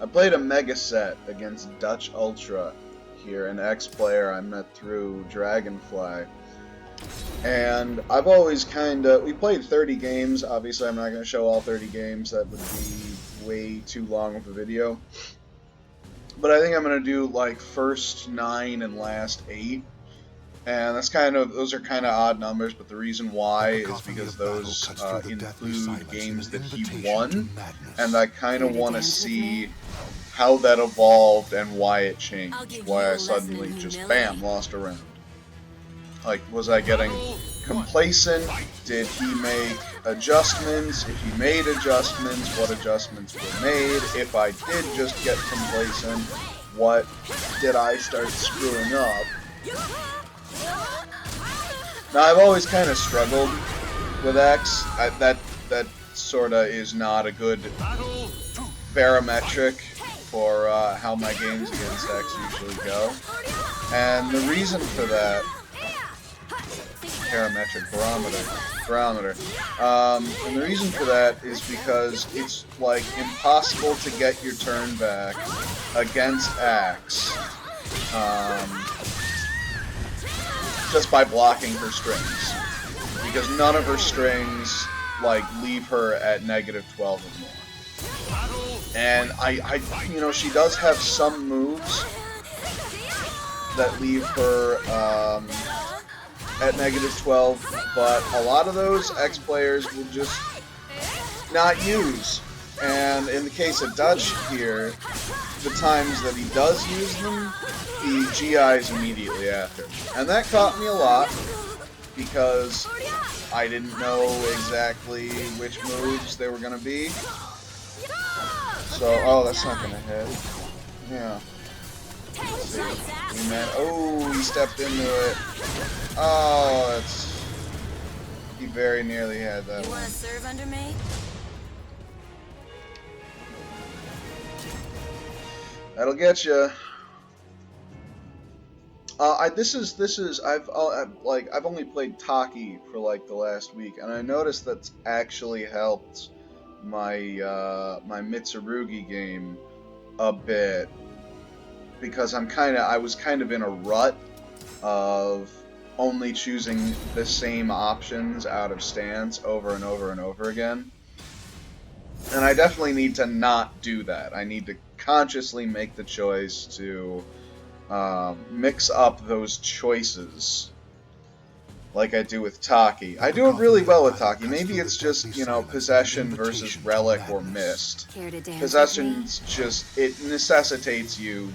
I played a mega set against Dutch Ultra here, an ex-player I met through Dragonfly. And I've always we played 30 games. Obviously, I'm not going to show all 30 games. That would be way too long of a video. But I think I'm going to do, like, first 9 and last 8. And those are kind of odd numbers, but the reason why is because those include games that he won, and I kind of want to see how that evolved and why it changed, why I suddenly just, bam, lost a round. Like, was I getting complacent? Did he make adjustments? If he made adjustments, what adjustments were made? If I did just get complacent, what did I start screwing up? Now, I've always kind of struggled with X. That sorta is not a good barometric for how my games against X usually go. And the reason for that, parametric barometer, and the reason for that is because it's like impossible to get your turn back against Axe. Just by blocking her strings, because none of her strings like leave her at -12 or more. And you know, she does have some moves that leave her at -12, but a lot of those X players will just not use. And in the case of Dutch here, the times that he does use them, he GIs immediately after. And that caught me a lot, because I didn't know exactly which moves they were going to be. So, oh, that's not going to hit. Yeah. Let's see. Oh, he stepped into it. Oh, that's... He very nearly had that one. You want to serve under me? That'll get you. I've only played Taki for like the last week, and I noticed that's actually helped my my Mitsurugi game a bit, because I was kind of in a rut of only choosing the same options out of stance over and over and over again. And I definitely need to not do that. I need to consciously make the choice to mix up those choices like I do with Taki. I do it really well with Taki. Maybe it's just, you know, possession versus relic or mist. Possession's just, it necessitates you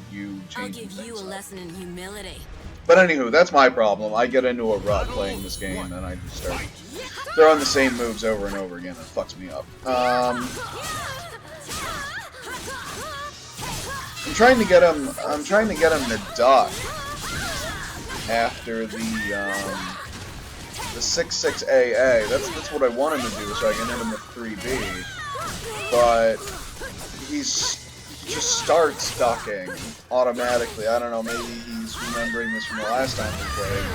changing things. I'll give you a lesson in humility. But anywho, that's my problem. I get into a rut playing this game, and I just start throwing the same moves over and over again. It fucks me up. I'm trying to get him to duck after the 6-6 AA. That's what I want him to do, so I can hit him with 3B. But he just starts ducking automatically. I don't know, maybe he's remembering this from the last time we played.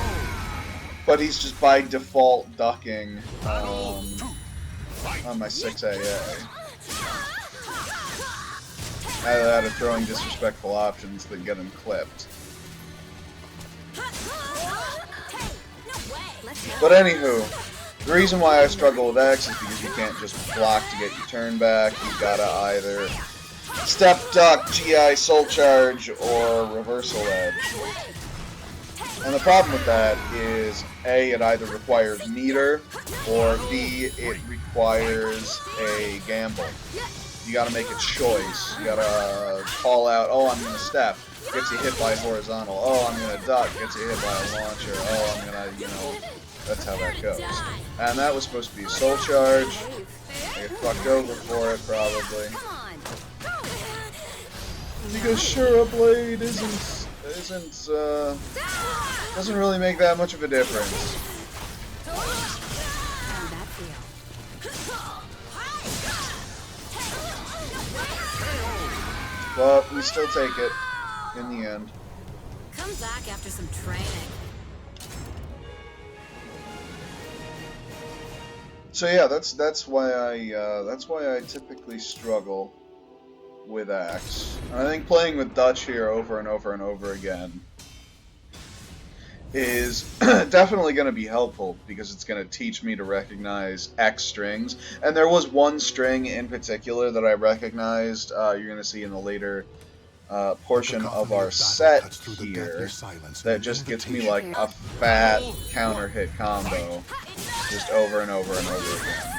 But he's just by default ducking on my 6 AA. Either that or throwing disrespectful options that get him clipped. But anywho, the reason why I struggle with X is because you can't just block to get your turn back. You gotta either step, duck, GI, soul charge, or reversal edge. And the problem with that is, A, it either requires meter, or B, it requires a gamble. You gotta make a choice. You gotta call out, oh, I'm gonna step. Gets you hit by horizontal. Oh, I'm gonna duck. Gets you hit by a launcher. Oh, I'm gonna, you know, that's how that goes. And that was supposed to be a soul charge. I get fucked over for it, probably. Because sure, a blade doesn't really make that much of a difference. But we still take it in the end. Come back after some training. So yeah, that's why I typically struggle with X. And I think playing with Dutch here over and over and over again is definitely going to be helpful, because it's going to teach me to recognize X strings. And there was one string in particular that I recognized, you're going to see in the later portion of our set here, that just gets me like a fat counter hit combo just over and over and over again.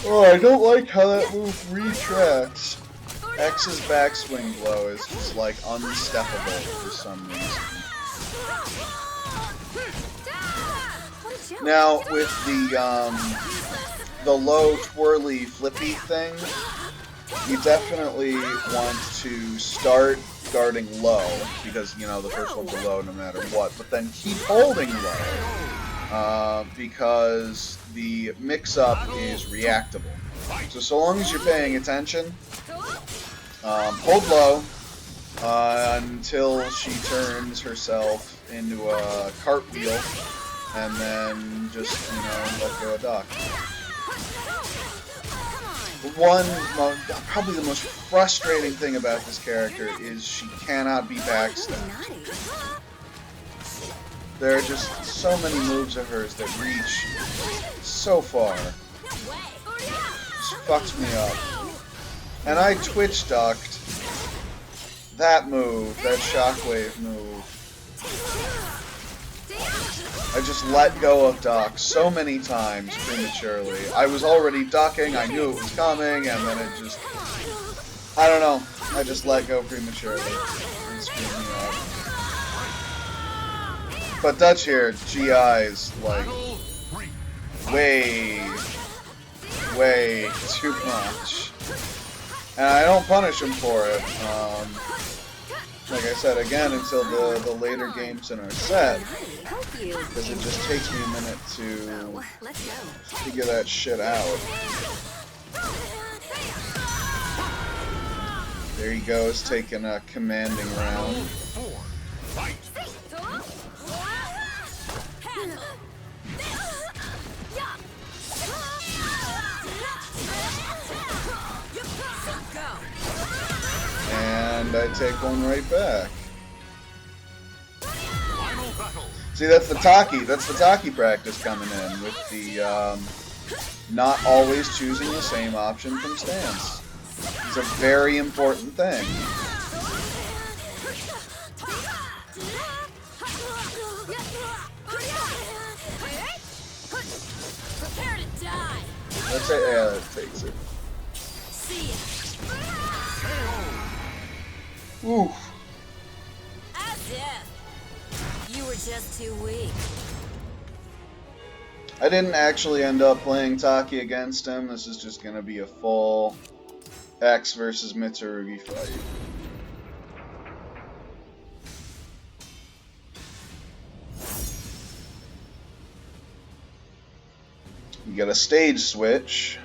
Oh, I don't like how that move retracts. X's backswing blow is just like unsteppable for some reason. Now with the low twirly flippy thing, you definitely want to start guarding low, because you know the first one's a low no matter what, but then keep holding low, because the mix-up is reactable. So long as you're paying attention, hold low until she turns herself into a cartwheel, and then just, you know, let go of duck. Probably the most frustrating thing about this character is she cannot be backstabbed. There are just so many moves of hers that reach so far. Just fucks me up. And I twitch ducked that move, that shockwave move. I just let go of duck so many times prematurely. I was already ducking, I knew it was coming, and then it just... I don't know. I just let go prematurely. It screwed me up. But Dutch here, GI's like way too much. And I don't punish him for it. Like I said, again, until the later games in our set, because it just takes me a minute to figure that shit out. There he goes, taking a commanding round. And I take one right back. See, that's the Taki practice coming in, with the not always choosing the same option from stance. It's a very important thing. Let's say, yeah, that takes it. Oof. As if you were just too weak. I didn't actually end up playing Taki against him. This is just gonna be a full X versus Mitsurugi fight. You get a stage switch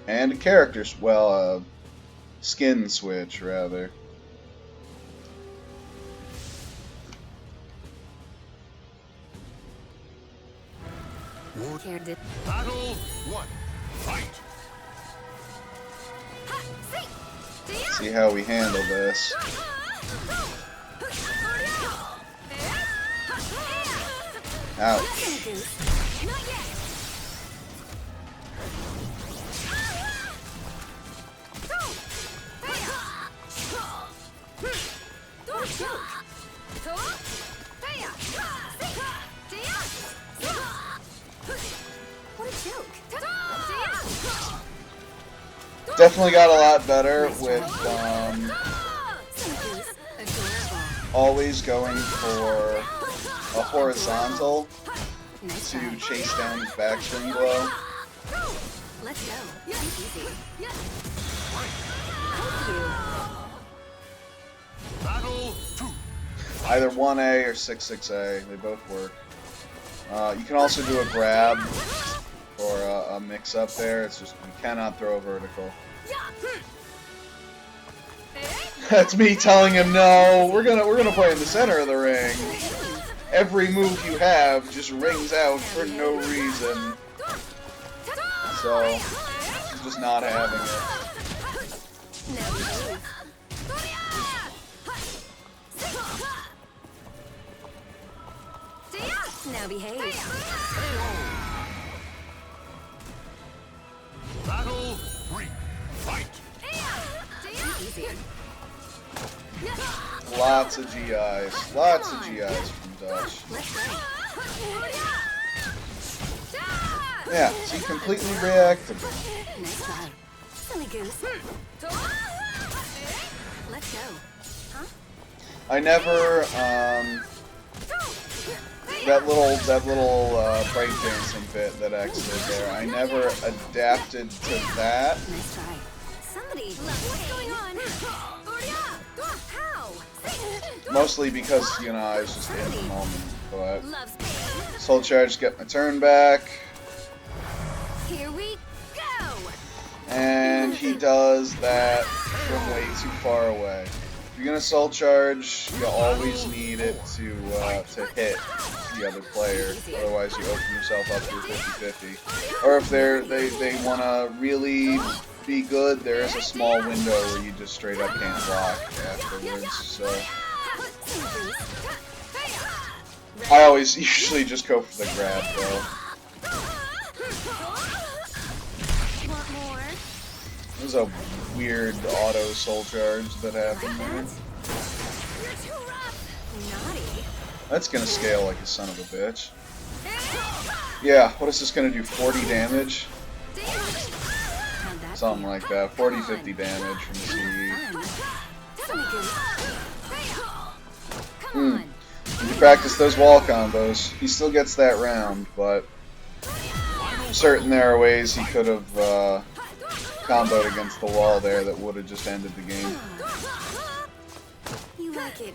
and a character, skin switch rather. Battle 1. Fight. See how we handle this. Ouch. Definitely got a lot better with always going for a horizontal to chase down his backstring blow. Let's go. Easy. Battle 2. Either 1A or 6-6A, they both work. You can also do a grab or a mix-up there. It's just you cannot throw vertical. That's me telling him no. We're gonna play in the center of the ring. every move you have just rings out for no reason. So, he's just not having it. Now behave. Battle 3. Fight. Easy. Lots of GIs. Lots of GIs from Dutch. Yeah, see, completely reactable. Nice try. Silly goose. Let's go. Huh? I never, that little breakdancing bit that X did there, I never adapted to that. Nice try. Somebody, what's going on? How? Mostly because, you know, I was just in the moment. But Loves pain. Soul Charge, get my turn back. Here we go. And he does that from way too far away. If you're gonna Soul Charge, you always need it to hit the other player. Otherwise, you open yourself up to a 50-50. Or if they wanna really be good, there is a small window where you just straight up can't block afterwards. So I always usually just go for the grab though. Want more? There's a weird auto Soul Charge that happened there. You're too rough. Naughty. That's gonna scale like a son of a bitch. Yeah, what is this gonna do? 40 damage? Something like that. 40-50 damage from the CE. If you practice those wall combos, he still gets that round, but certain there are ways he could have comboed against the wall there that would have just ended the game. You like it.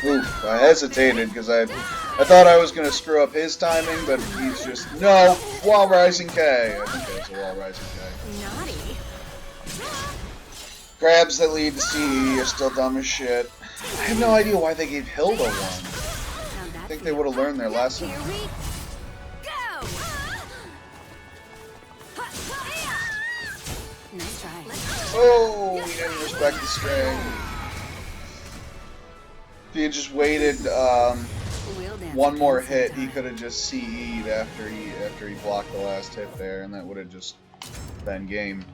Oof, I hesitated because I thought I was going to screw up his timing, but he's just, no, Wall Rising K. I think that's a Wall Rising K. Naughty. Grabs that lead to CE are still dumb as shit. I have no idea why they gave Hilda one. I think they would have learned their lesson. Here we go. Nice try. Oh, he didn't respect the string. If he had just waited one more hit, he could have just CE'd after he blocked the last hit there, and that would have just been game.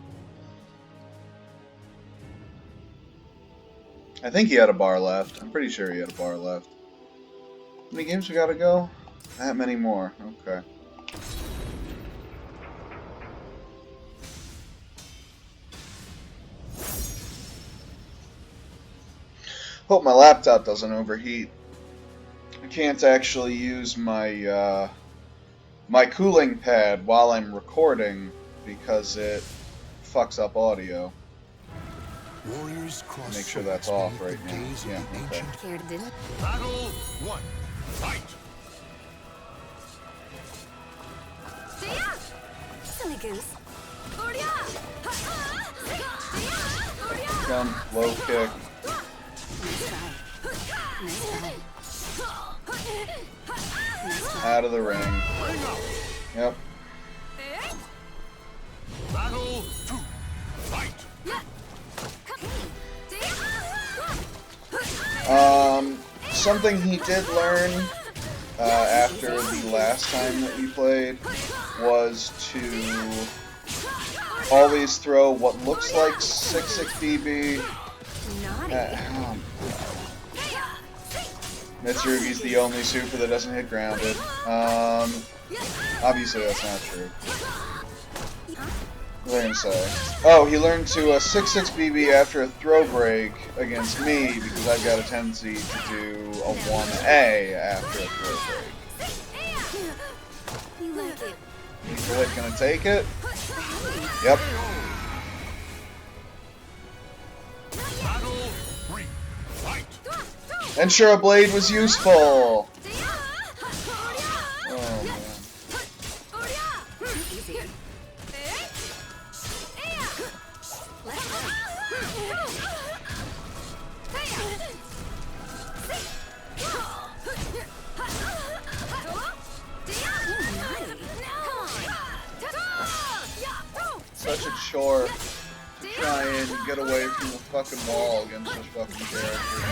I think he had a bar left. I'm pretty sure he had a bar left. How many games we gotta go? That many more. Okay. Hope my laptop doesn't overheat. I can't actually use my my cooling pad while I'm recording because it fucks up audio. Warriors cross Make sure that's off right now. Yeah, okay. Cared didn't. Battle 1. Fight. Silly goose. Come, low kick. Nice try. Nice try. Nice try. Out of the ring. Yep. Battle 2. Fight. Something he did learn after the last time that we played was to always throw what looks like 6-6 BB. Mitsurugi's the only super that doesn't hit grounded. Obviously that's not true. What was I gonna say? Oh, he learned to 6-6 BB after a throw break against me because I've got a tendency to do a 1A after a throw break. You like it. Lethal hit gonna take it? Yep. Battle 3. Fight. And sure, a blade was useful! Oh, man. chore to try and get away from the fucking wall against this fucking character.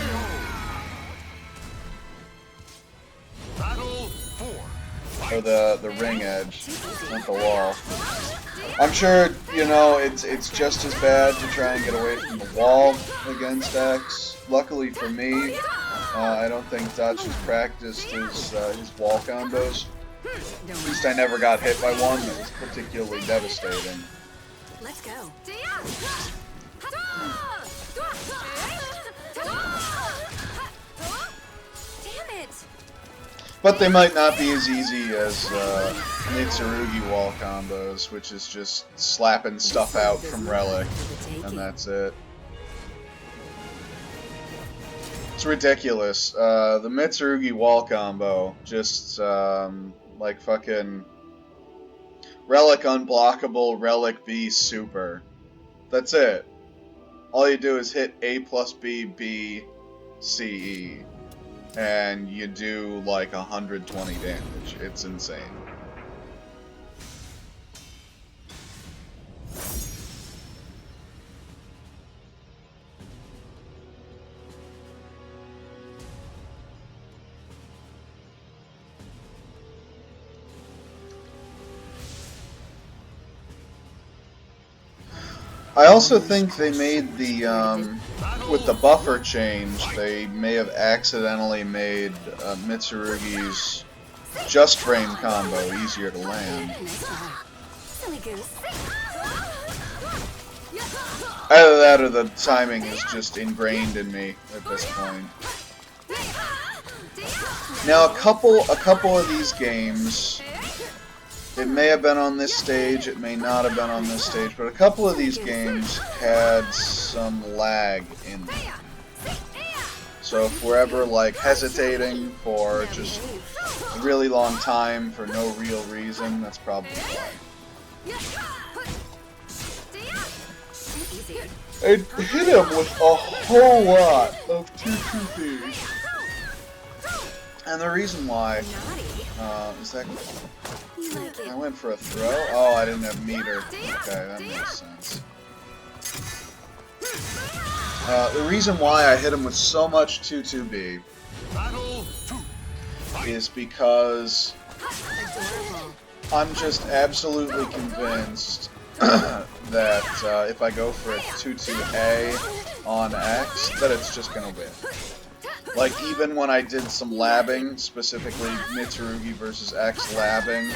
Battle 4. Or the ring edge, not the wall. I'm sure, you know, it's just as bad to try and get away from the wall against X. Luckily for me, I don't think Dutch has practiced his wall combos. At least I never got hit by one that was particularly devastating. Let's go. Damn it! But they might not be as easy as mitsurugi wall combos, which is just slapping stuff out from Relic, and that's it. It's ridiculous. The mitsurugi wall combo, just like fucking Relic unblockable, Relic B super. That's it. All you do is hit A plus B, B, C, E. And you do like 120 damage. It's insane. I also think they made the, with the buffer change, they may have accidentally made Mitsurugi's just frame combo easier to land. Either that or the timing is just ingrained in me at this point. Now a couple of these games, it may have been on this stage, it may not have been on this stage, but a couple of these games had some lag in them. So if we're ever like hesitating for just a really long time for no real reason, that's probably why. I hit him with a whole lot of 2-2-Bs. And the reason why is that I went for a throw? Oh, I didn't have meter. Okay, that makes sense. The reason why I hit him with so much 2-2-B is because I'm just absolutely convinced that if I go for a 2-2-A on X, that it's just gonna win. Like, even when I did some labbing, specifically Mitsurugi versus X labbing,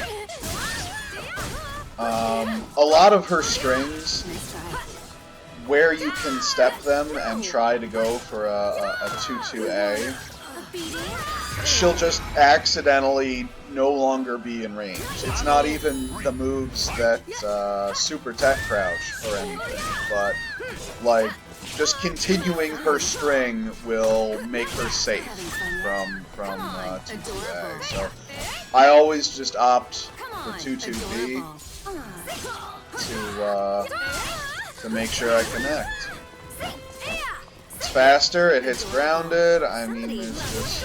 a lot of her strings, where you can step them and try to go for a 2-2-A, she'll just accidentally no longer be in range. It's not even the moves that super tech crouch or anything, but, like, just continuing her string will make her safe from 2-2-A. So I always just opt for 2-2-B to make sure I connect. It's faster, it hits grounded, I mean, there's just...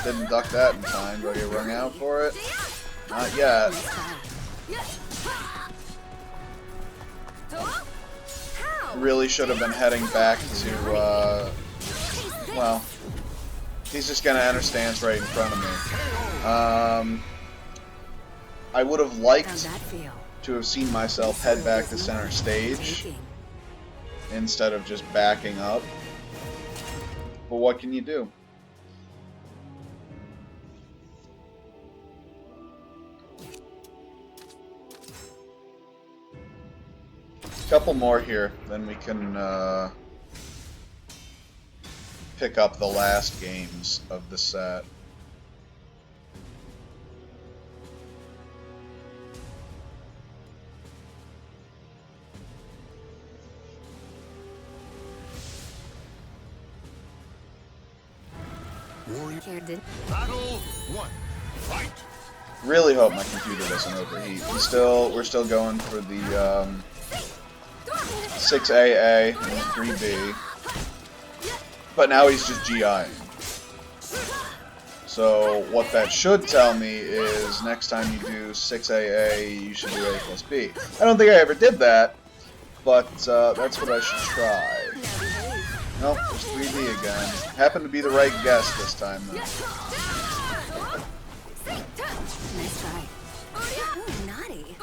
Didn't duck that in time, do I get rung out for it? Not yet. Really should have been heading back to, well, he's just gonna enter stance right in front of me. I would have liked to have seen myself head back to center stage instead of just backing up. But what can you do? Couple more here, then we can pick up the last games of the set. Battle 1. Fight. Really hope my computer doesn't overheat. We're still going for the 6AA and 3B, but now he's just GIing. So what that should tell me is next time you do 6AA, you should do A plus B. I don't think I ever did that, but that's what I should try. Nope, just 3D again. Happened to be the right guess this time, though. Nice try. Ooh, naughty.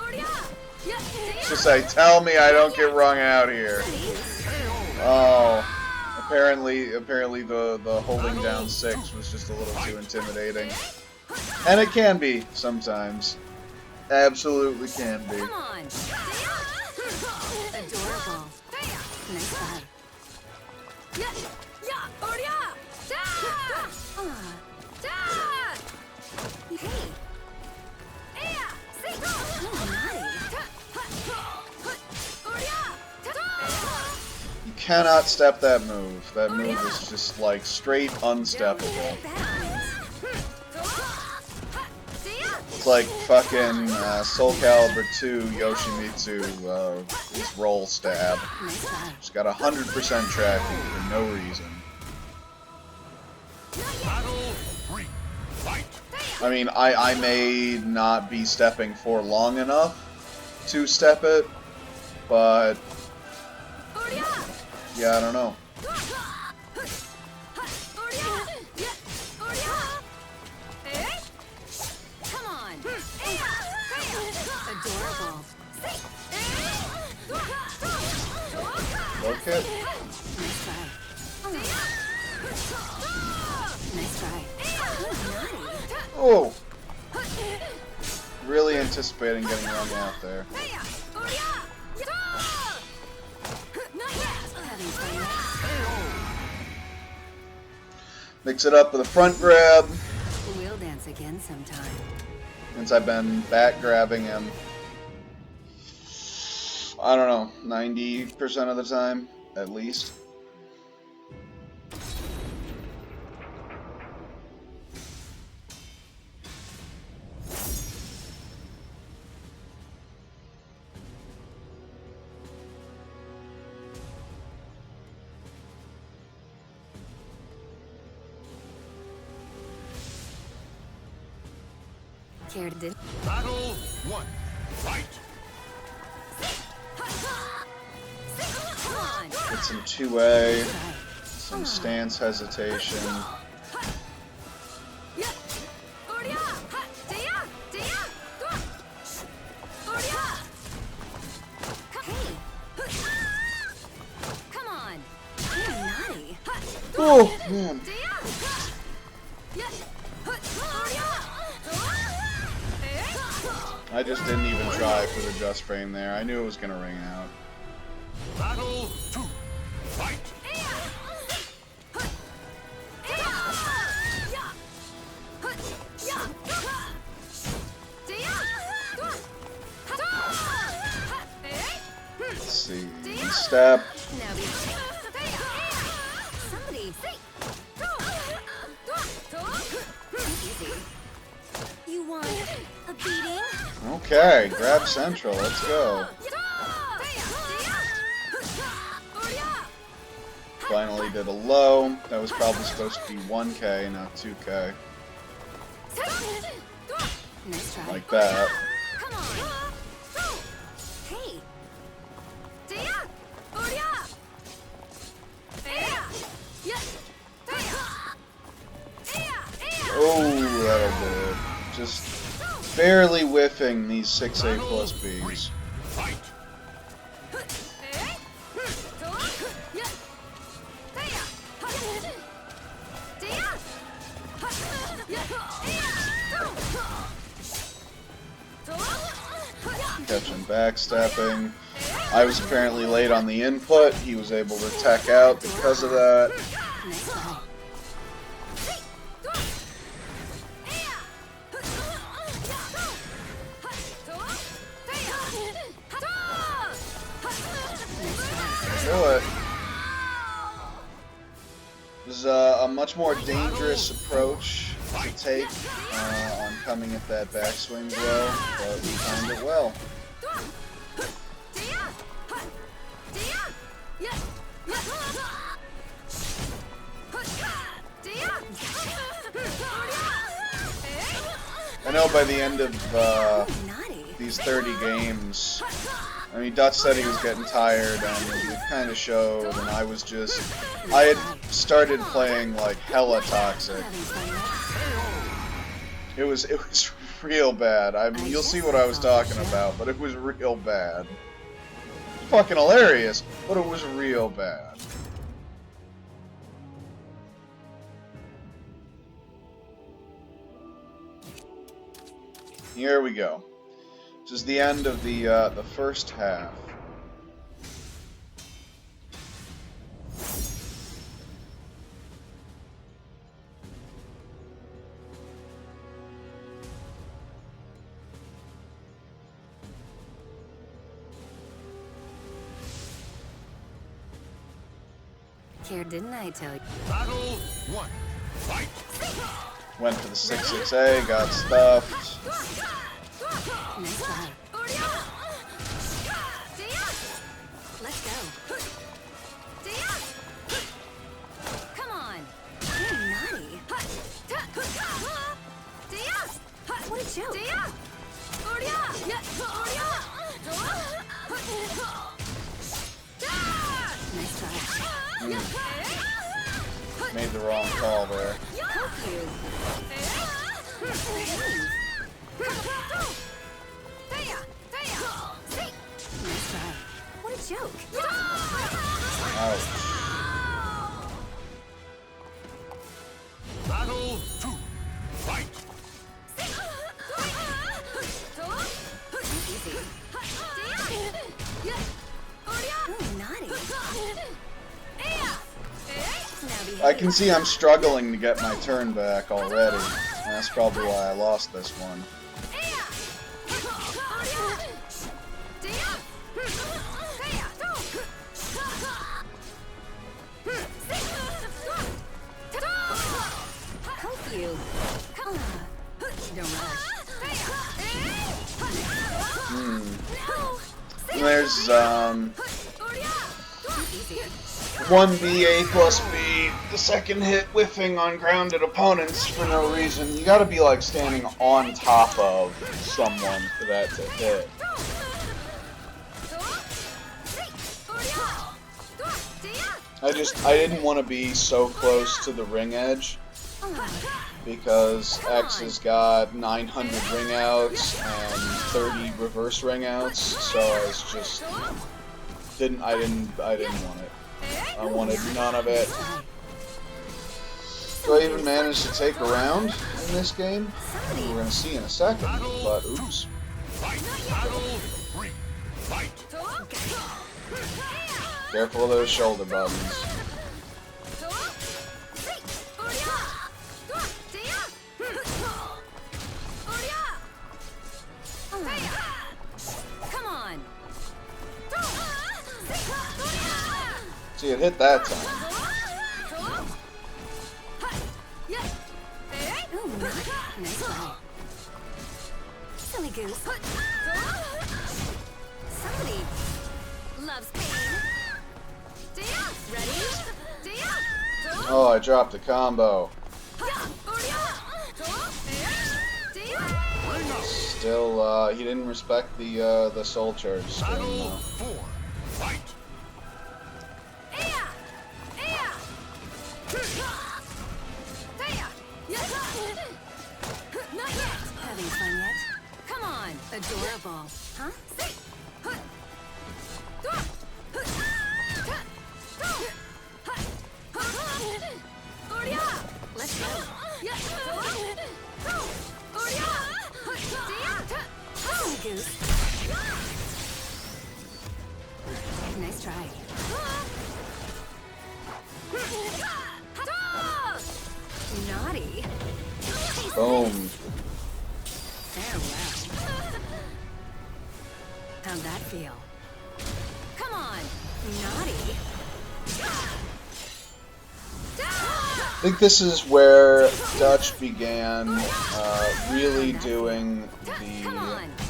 Just say, tell me I don't get wrung out here. Oh, apparently the holding down 6 was just a little too intimidating. And it can be, sometimes. Absolutely can be. Come on. Adorable. Nice try. You cannot step that move. That move is just like straight unsteppable. It's like fucking Soul Calibur 2 Yoshimitsu his roll stab. It's got 100% tracking for no reason. I mean, I may not be stepping for long enough to step it, but yeah, I don't know. Come on. Adorable. Low kick. Nice try. Nice try. Oh! Really anticipating getting run out there. Mix it up with a front grab. We'll dance again sometime. Since I've been back grabbing him, I don't know, 90% of the time, at least. Care to do? Battle 1. Fight! Come on. Get some 2A, some stance hesitation. Come on. You're naughty. Oh, man. I just didn't even try for the just frame there. I knew it was going to ring out. Battle 2. Fight! Let's see. Step. Somebody. You want a beating? Okay, grab central. Let's go. Finally did a low. That was probably supposed to be 1K, not 2K. Nice try. Like that. Come on. Hey. Oh, that'll do it. Just barely whiffing these 6A plus Bs. Fight! Catching backstepping. I was apparently late on the input. He was able to tech out because of that. Nice try. Do it. This is a much more dangerous approach to take on coming at that backswing blow, but we timed it well. I know by the end of these 30 games, I mean, Dutch said he was getting tired, and it kind of showed, and I had started playing, like, hella toxic. It was real bad. I mean, you'll see what I was talking about, but it was real bad. Fucking hilarious, but it was real bad. Here we go. This is the end of the first half. Care, didn't I tell you? Battle 1. Fight. Went for the 6-6A, got stuffed. Nice try. Let's go. Come on. You're naughty. What a joke. Nice try. Made the wrong call there. Nice try. What a joke. Ouch. Battle 2. Fight. Easy. Ooh, naughty. I can see I'm struggling to get my turn back already. And that's probably why I lost this one. Help you. Come on. Don't rush. There's 1B, A plus B, the second hit whiffing on grounded opponents for no reason. You gotta be like standing on top of someone for that to hit. I didn't want to be so close to the ring edge because X has got 900 ring outs and 30 reverse ring outs, so I was just I didn't want it. I wanted none of it. Do I even manage to take a round in this game? We're gonna see in a second, but oops. Careful of those shoulder buttons. Come on. See, it hit that time. Ooh, nice try. Silly goose. Somebody loves pain. Ready? Oh, I dropped a combo. Still, he didn't respect the soul charge string though. 4. Fight. Not yet. Having fun yet? Come on. Adorable. Huh? Let's go. Silly goose. Nice try. Naughty. Boom. Farewell. How'd that feel? Come on, naughty. I think this is where Dutch began really doing the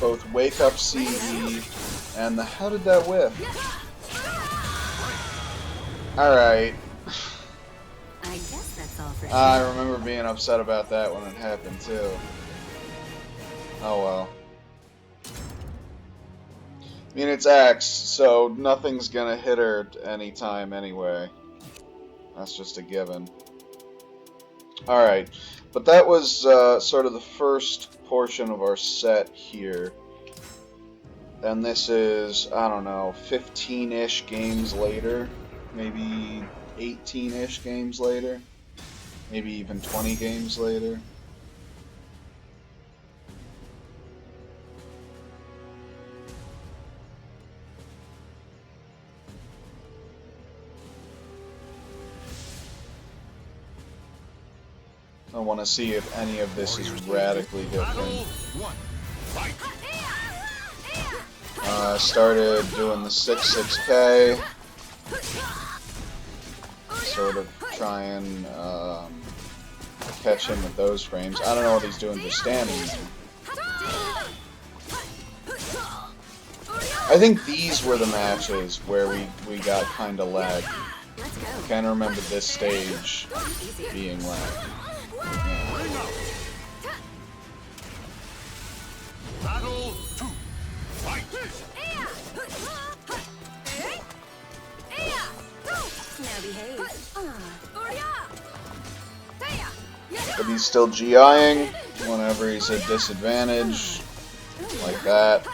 both wake up CE and the how did that whiff? Alright. I guess that's all for I remember being upset about that when it happened too. Oh well. I mean, it's X, so nothing's gonna hit her anytime anyway. That's just a given. Alright, but that was sort of the first portion of our set here. And this is, I don't know, 15-ish games later. Maybe 18-ish games later. Maybe even 20 games later. I want to see if any of this is radically different. I started doing the 6-6K. Sort of try and catch him with those frames. I don't know what he's doing just standing there. I think these were the matches where we got kind of lagged. I can't remember this stage being lagged. Battle 2. Fight! Now behave. But he's still GIing whenever he's at disadvantage, like that.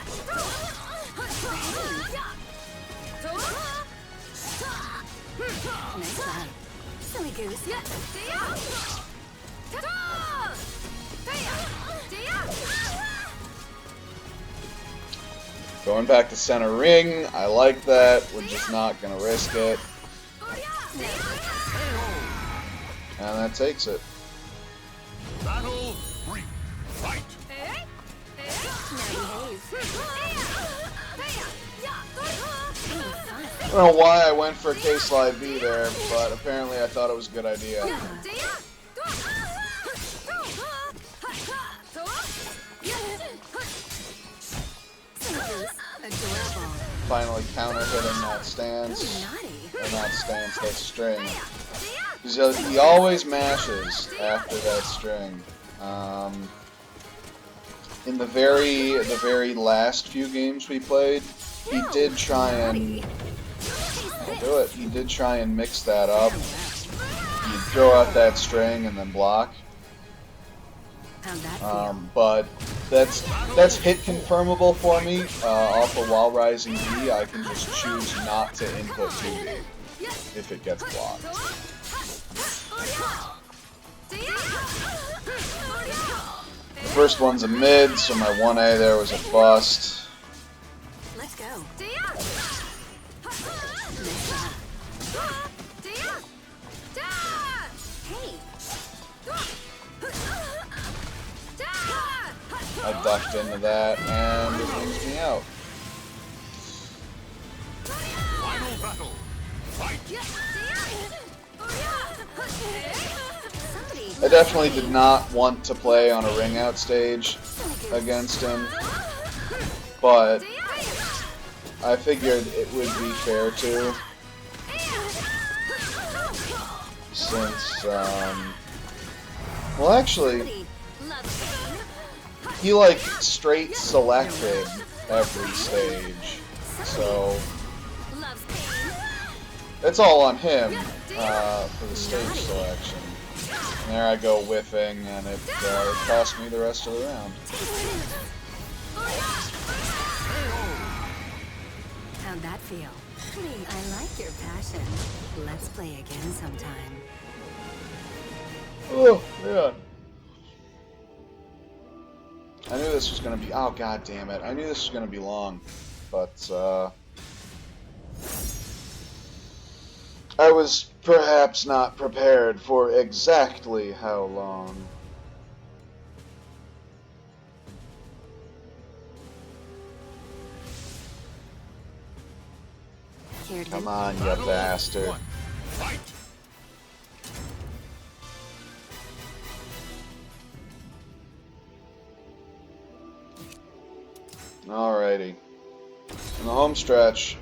Nice job. Silly goose. Going back to center ring, I like that. We're just not going to risk it. And that takes it. Battle 3. Fight! I don't know why I went for a K-Slide B there, but apparently I thought it was a good idea. Finally counter hitting that stance. And that stance, that string. Because he always mashes after that string. In the very last few games we played, he did try and He did try and mix that up. He'd throw out that string and then block. But that's hit confirmable for me. Off a while rising B, I can just choose not to input 2B if it gets blocked. The first one's a mid, so my 1A there was a bust. Let's go. I ducked into that, and it brings me out. Final battle. Fight! I definitely did not want to play on a ring out stage against him, but I figured it would be fair to, since, well actually, he like straight selected every stage, so it's all on him for the stage selection. And there I go whiffing, and it cost me the rest of the round. How'd that feel? I like your passion. Let's play again sometime. Oh, yeah. I knew this was gonna be. Oh, god damn it! I knew this was gonna be long, but I was perhaps not prepared for exactly how long. Come on, you bastard. Fight! Alrighty. In the home stretch,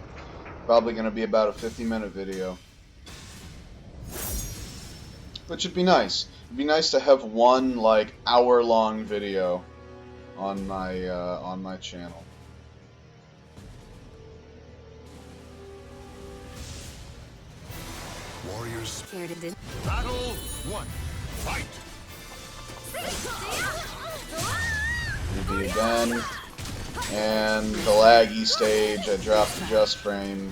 probably going to be about a 50-minute video. Which would be nice. It'd be nice to have one, like, hour-long video on my channel. Warriors. Care to do? Battle 1. Fight. BB again. And the laggy stage, I dropped the just frame.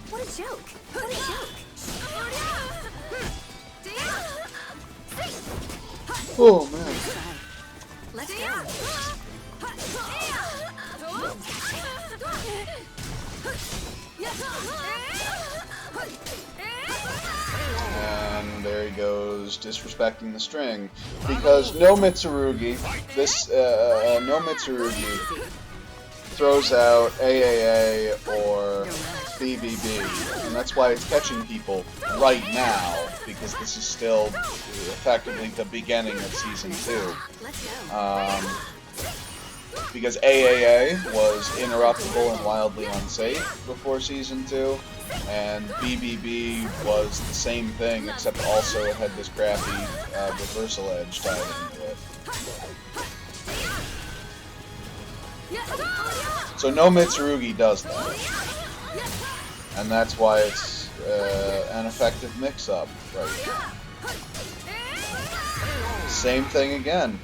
What a joke! What a joke! Oh man. Let's go. And there he goes, disrespecting the string. Because no Mitsurugi, no Mitsurugi throws out AAA or BBB. And that's why it's catching people right now, because this is still effectively the beginning of Season 2. Because AAA was interruptible and wildly unsafe before Season 2, and BBB was the same thing, except also it had this crappy reversal edge tied into it. So no Mitsurugi does that. And that's why it's an effective mix-up right now. Same thing again.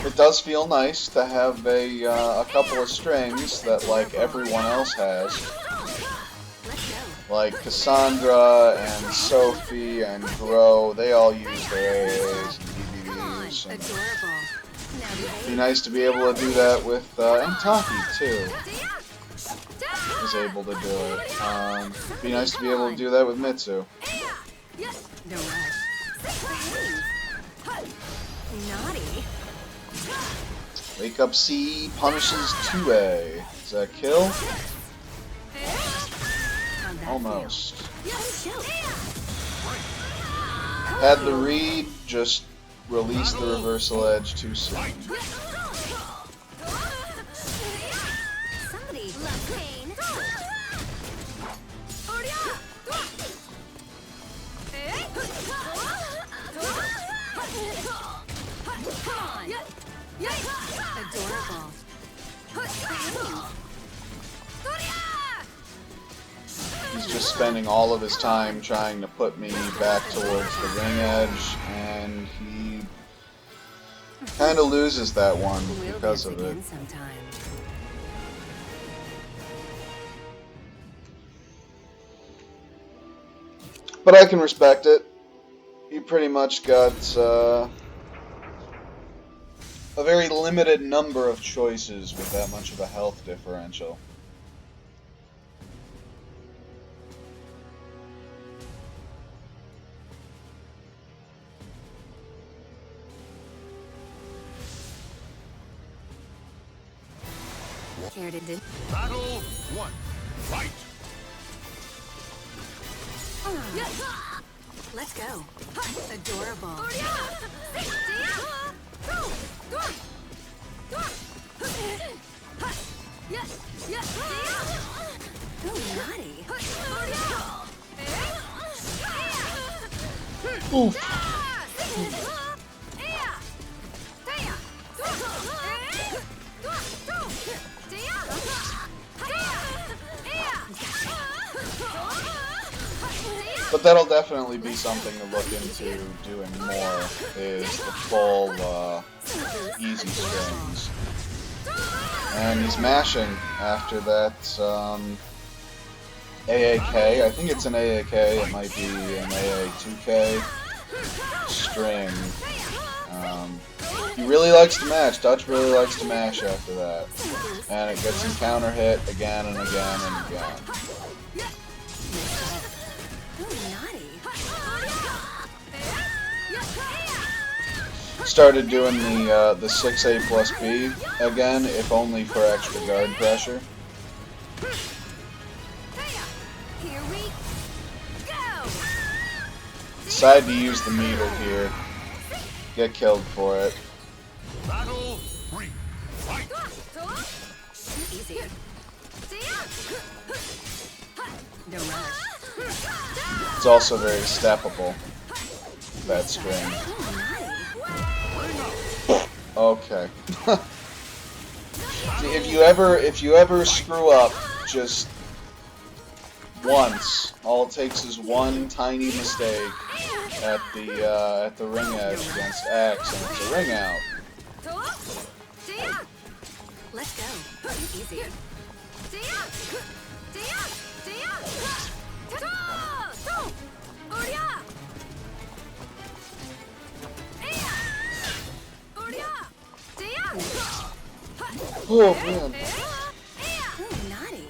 It does feel nice to have a couple of strings that, like, everyone else has. Like Cassandra and Sophie and Gro, they all use their AAs and BBBs. And it'd be nice to be able to do that with, and Taki too is able to do it. It'd be nice to be able to do that with Mitsu. Naughty. Wake Up C punishes 2A. Does that kill? Almost. Had the read, just released the reversal edge too soon. Somebody love pain. Adorable. He's just spending all of his time trying to put me back towards the ring edge, and he kind of loses that one because of it. But I can respect it. He pretty much got a very limited number of choices with that much of a health differential. Battle 1. Fight. Let's go. Adorable. Oh, naughty. Oof. But that'll definitely be something to look into doing more, is the full easy strings. And he's mashing after that AAK. I think it's an AAK, it might be an AA2K string. He really likes to mash. Dutch really likes to mash after that. And it gets him counter hit again and again and again. Started doing the 6A plus B again, if only for extra guard pressure. Decide to use the meter here. Get killed for it. Battle 3. Fight. Easy. No rush. It's also very steppable, that string. Okay. If you ever screw up just once, all it takes is one tiny mistake at the ring edge against X, and it's a ring out. Let's go. Easy. Oh man, Ooh, naughty.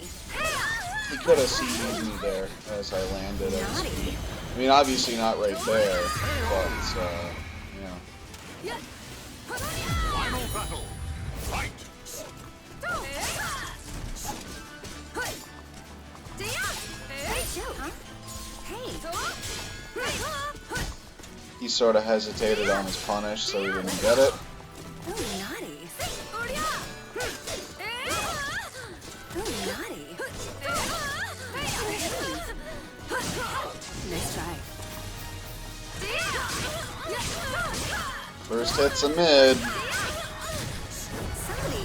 he could have CE'd me there as I landed at his feet. I mean, obviously not right there, but yeah. Final battle. Fight. He sort of hesitated on his punish, so he didn't get it. Ooh, naughty. Ooh, naughty. Nice try. First hit's a mid. Somebody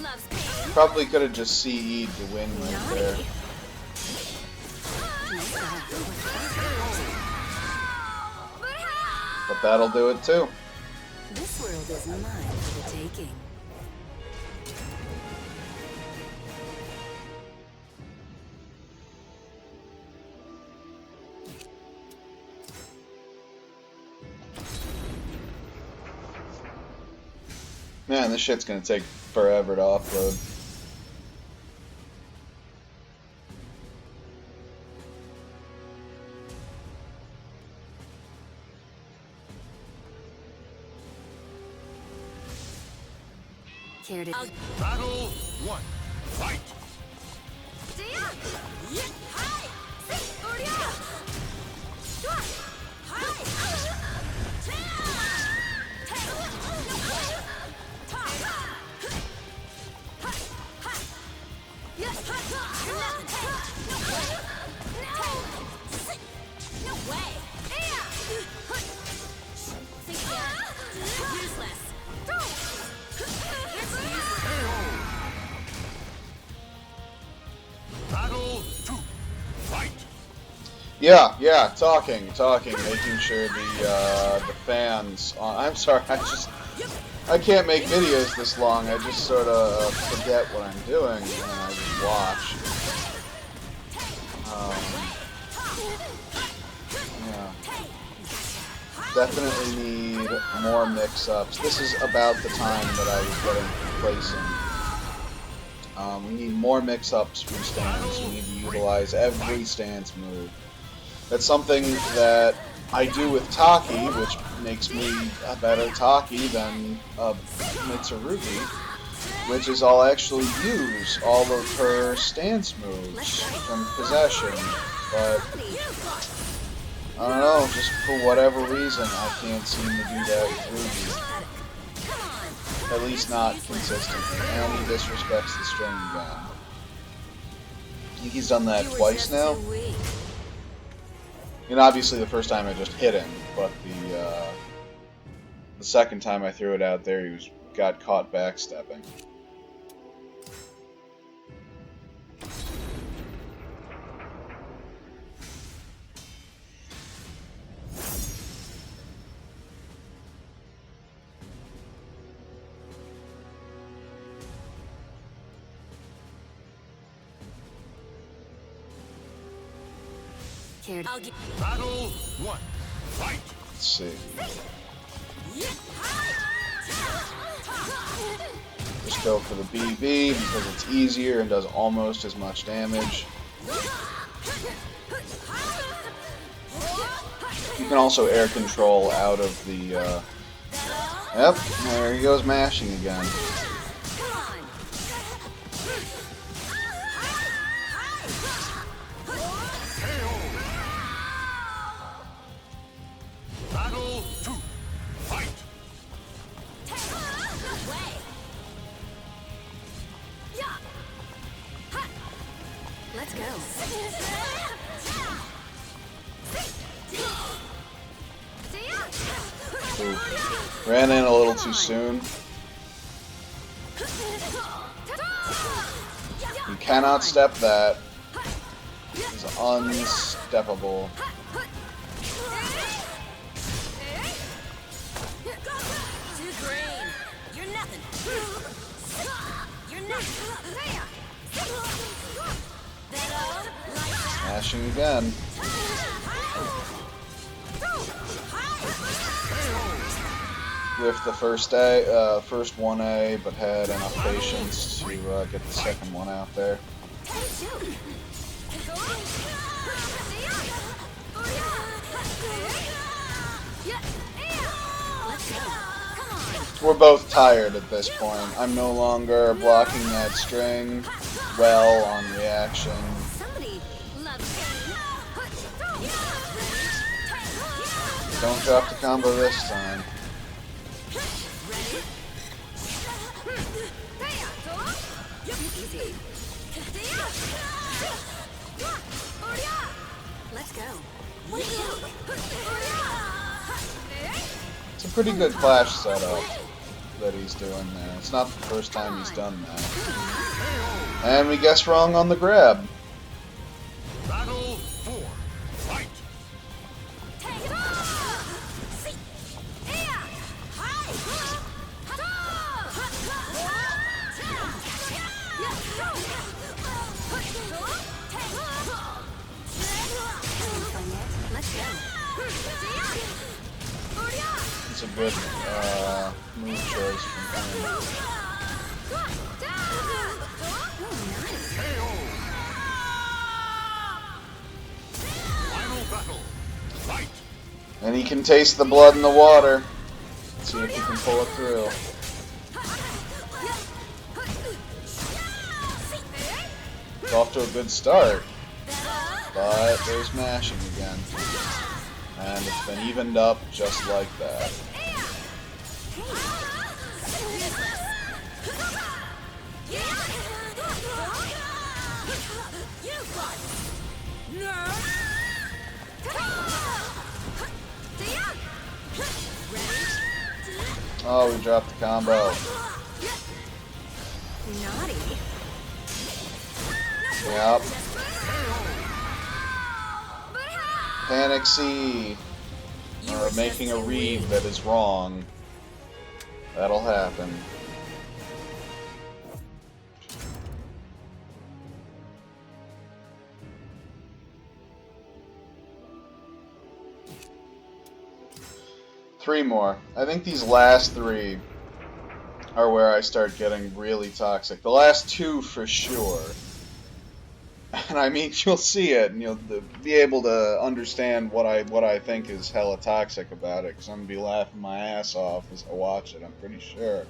loves pain. Probably could have just CE'd to win right there. Nice try. But that'll do it too. This world is mine for the taking. Man, this shit's gonna take forever to upload. Care to... Battle 1. Fight. Battle 2. Fight. Yeah, talking, making sure the fans. I'm sorry, I can't make videos this long. I just sort of forget what I'm doing and I just watch. Yeah, definitely need more mix-ups. This is about the time that I was getting complacent. We need more mix-ups from stance. We need to utilize every stance move. That's something that I do with Taki, which makes me a better Taki than Mitsurugi, which is I'll actually use all of her stance moves from possession. But I don't know, just for whatever reason, I can't seem to do that with Ruby. At least not consistently. And he disrespects the string again. I think he's done that twice now. And obviously the first time I just hit him, but the second time I threw it out there, he got caught backstepping. Battle 1. Fight. Let's see. Just go for the BB because it's easier and does almost as much damage. You can also air control out of the... Yep, there he goes mashing again. Battle 2. Fight. Let's go. Ooh. Ran in a little too soon. You cannot step that. It's unsteppable. Smashing again. Whiffed the first 1A, but had enough patience to get the second one out there. We're both tired at this point. I'm no longer blocking that string well on reaction. Don't drop the combo this time. Let's go. It's a pretty good clash setup that he's doing there. It's not the first time he's done that. And we guessed wrong on the grab. Battle 4. Fight. It's a good move choice from him. Final battle. Fight. And he can taste the blood in the water. Let's see if he can pull it through. It's off to a good start. But there's mashing again. And it's been evened up just like that. Oh, we dropped the combo. Naughty. Yep. Panic C. Or making a read that is wrong. That'll happen. Three more. I think these last three are where I start getting really toxic. The last two for sure. And I mean, you'll see it, and you'll be able to understand what I think is hella toxic about it, because I'm going to be laughing my ass off as I watch it, I'm pretty sure.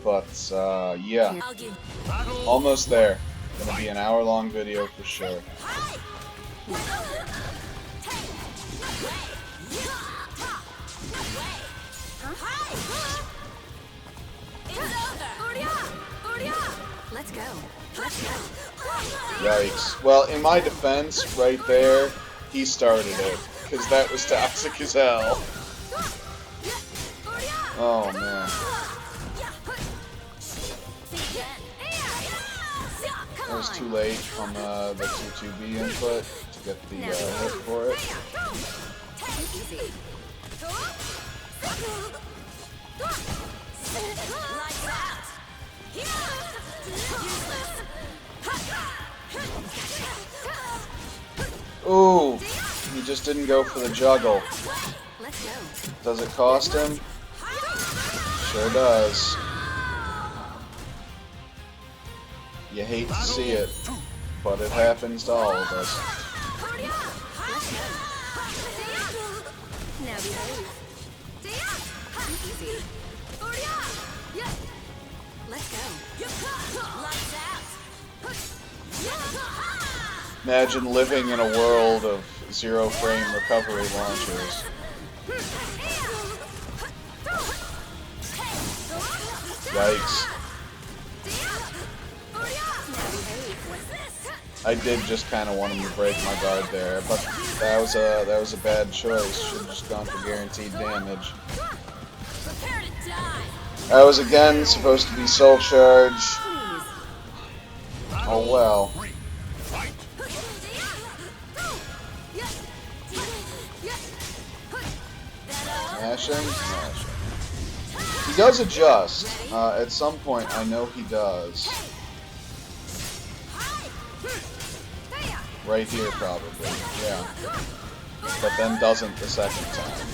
But, yeah. Almost there. Going to be an hour-long video for sure. Let's go. Let's go. Yikes. Well, in my defense, right there, he started it, because that was toxic as hell. Oh, man. That was too late on the 2-2B input to get the hit for it. Ooh, he just didn't go for the juggle. Does it cost him? Sure does. You hate to see it, but it happens to all of us. Imagine living in a world of zero-frame recovery launchers. Yikes. I did just kind of want him to break my guard there, but that was a bad choice. Should have just gone for guaranteed damage. That was again supposed to be Soul Charge. Please. Oh well. Three. Fight. Mashing? Mashing. He does adjust. At some point, I know he does. Right here, probably. Yeah. But then doesn't the second time.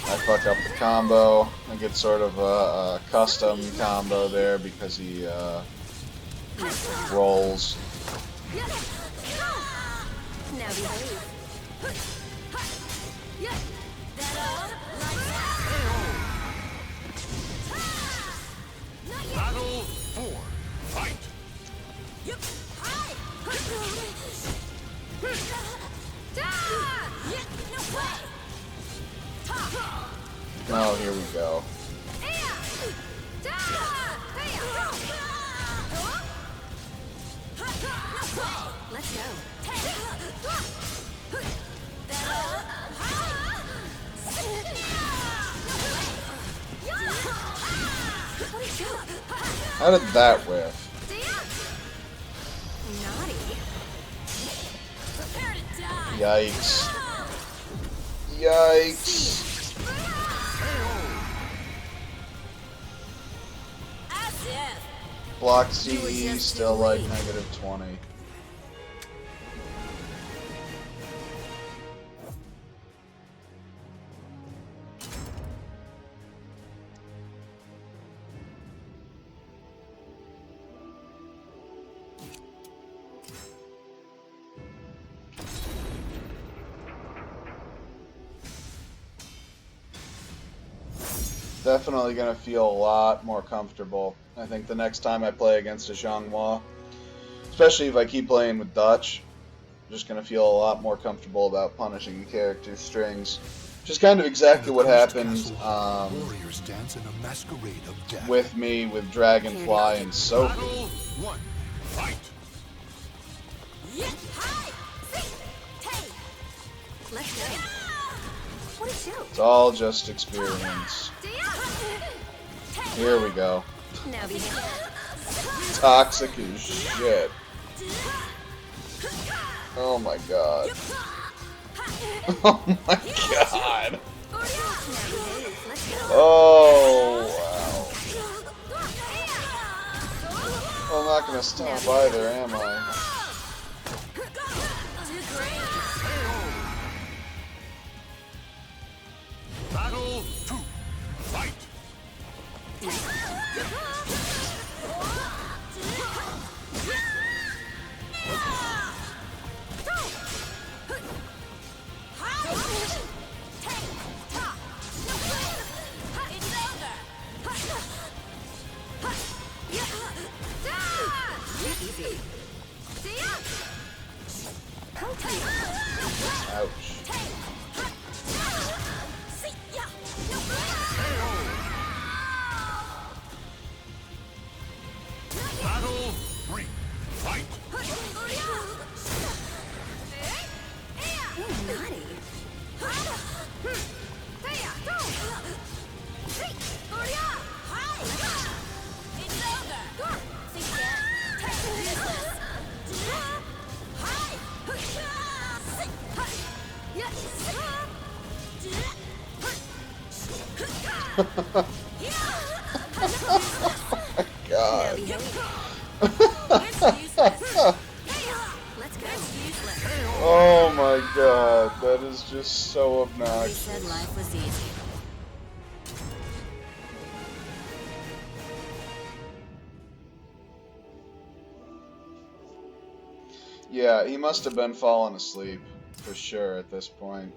I fuck up the combo. I get sort of a custom combo there because he rolls. Now behave. Battle 4. Fight. Oh, here we go. Let's go. How did that whiff? Naughty. Yikes. Yikes. Block CE still like -20. Definitely gonna feel a lot more comfortable. I think the next time I play against a Xianghua, especially if I keep playing with Dutch, I'm just gonna feel a lot more comfortable about punishing the character's strings. Which is kind of exactly what happened with me with Dragonfly and Sophie. Battle 1. Fight. Let's go. What a show. It's all just experience. Here we go. Now behave. Toxic as shit. Oh my god. Oh my god. Oh wow. Well, I'm not gonna stop either, am I? Battle 2. Fight. Ouch. Battle 3. Fight. Naughty. God. Let's go. Oh my god, that is just so He said obnoxious. life was easy. Yeah, he must have been falling asleep, for sure, at this point.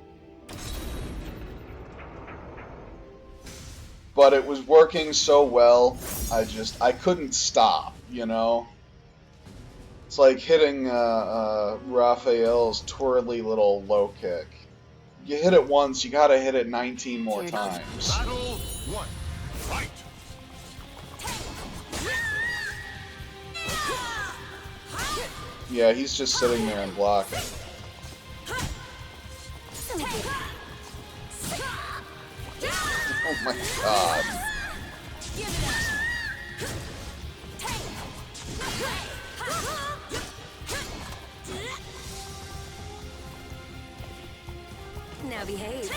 But it was working so well, I couldn't stop, you know? It's like hitting Raphael's twirly little low kick. You hit it once, you gotta hit it 19 more times. Battle 1. Fight. Yeah, he's just sitting there and blocking. My God. Now behave.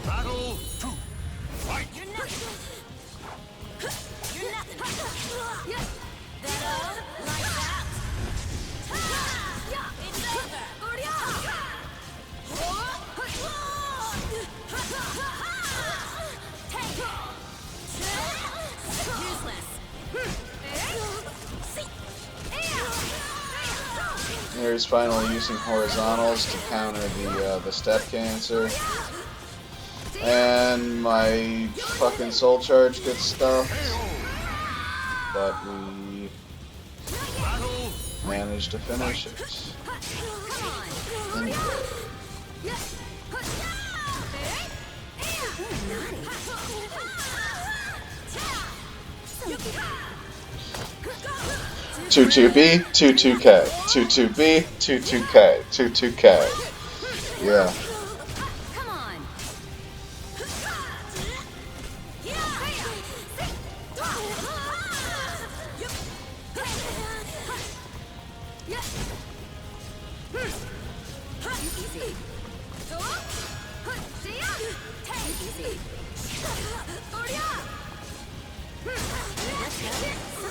Battle 2. Fight. You're nothing. You're nothing. That like that. It's over. Here's finally using horizontals to counter the step cancer. And my fucking soul charge gets stuffed. But we managed to finish it. Anyway. Two 2B, 2-2K, 2-2B, 2-2K, 2-2K. Yeah. Come on.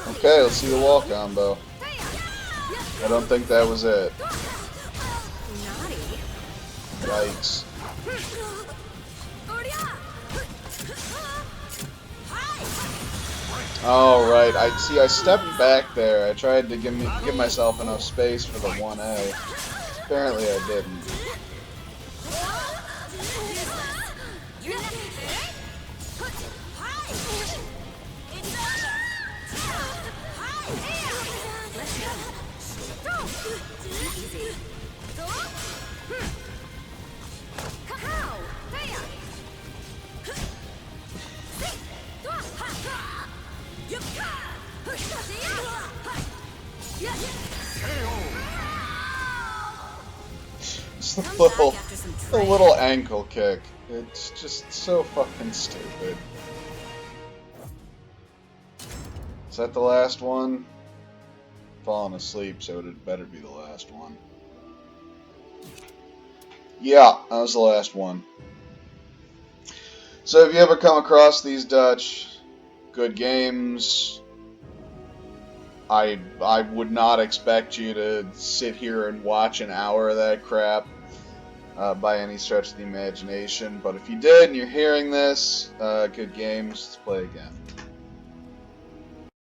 Okay, let's see the wall combo. I don't think that was it. Yikes. Oh right, I stepped back there. I tried to give myself enough space for the 1A. Apparently I didn't. It's the little ankle kick. It's just so fucking stupid. Is that the last one? Falling asleep, so it better be the last one. Yeah, that was the last one. So if you ever come across these Dutch, good games. I would not expect you to sit here and watch an hour of that crap by any stretch of the imagination. But if you did and you're hearing this, good games, let's play again.